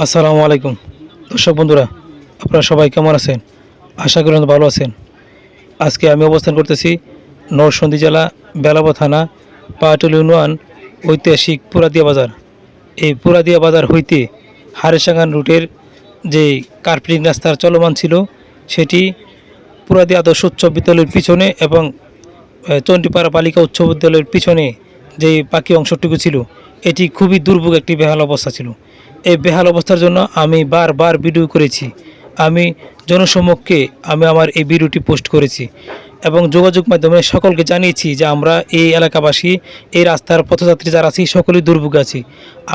আসসালামু আলাইকুম দর্শক বন্ধুরা, আপনারা সবাই কেমন আছেন? আশা করি ভালো আছেন। আজকে আমি অবস্থান করতেছি নরসিংদী জেলা বেলাব থানা পাটুল ইউনিয়ন ঐতিহাসিক পুরাদিয়া বাজার। এই পুরাদিয়া বাজার হইতে হারেসাঙ্গান রুটের যে কার্পেটিং রাস্তার চলমান ছিল, সেটি পুরাদিয়া আদর্শ উচ্চ বিদ্যালয়ের পিছনে এবং চণ্ডীপাড়া বালিকা উচ্চ বিদ্যালয়ের পিছনে যে বাকি অংশটুকু ছিল, এটি খুবই দুর্ভোগ একটি বেহাল অবস্থা ছিল। এই বেহাল অবস্থার জন্য আমি বারবার ভিডিও করেছি। আমি জনসমক্ষে আমার এই ভিডিওটি পোস্ট করেছি এবং যোগাযোগ মাধ্যমে সকলকে জানিয়েছি যে আমরা এই এলাকাবাসী, এই রাস্তার পথযাত্রী যারা আছি, সকলেই দুর্ভোগ আছি।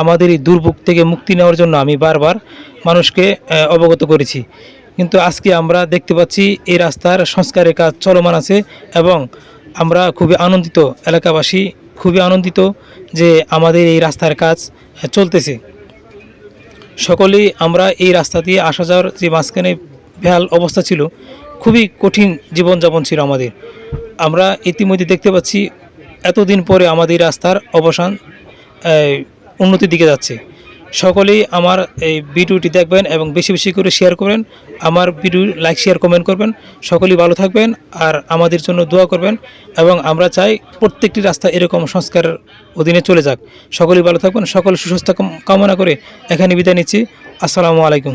আমাদের এই দুর্ভোগ থেকে মুক্তি নেওয়ার জন্য আমি বারবার মানুষকে অবগত করেছি। কিন্তু আজকে আমরা দেখতে পাচ্ছি এই রাস্তার সংস্কারের কাজ চলমান আছে এবং আমরা খুবই আনন্দিত, এলাকাবাসী খুবই আনন্দিত যে আমাদের এই রাস্তার কাজ চলতেছে। সকলেই আমরা এই রাস্তা দিয়ে আসা যাওয়ার যে মাঝখানে বেহাল অবস্থা ছিল, খুবই কঠিন জীবনযাপন ছিল আমাদের। আমরা ইতিমধ্যে দেখতে পাচ্ছি এতদিন পরে আমাদের রাস্তার অবসান উন্নতির দিকে যাচ্ছে। সকলেই আমার এই ভিডিওটি দেখবেন এবং বেশি বেশি করে শেয়ার করবেন। আমার ভিডিও লাইক, শেয়ার, কমেন্ট করবেন। সকলেই ভালো থাকবেন আর আমাদের জন্য দোয়া করবেন এবং আমরা চাই প্রত্যেকটি রাস্তা এরকম সংস্কারের অধীনে চলে যাক। সকলেই ভালো থাকবেন। সকল সুস্বাস্থ্য কামনা করে এখানে বিদায় নিচ্ছি। আসসালামু আলাইকুম।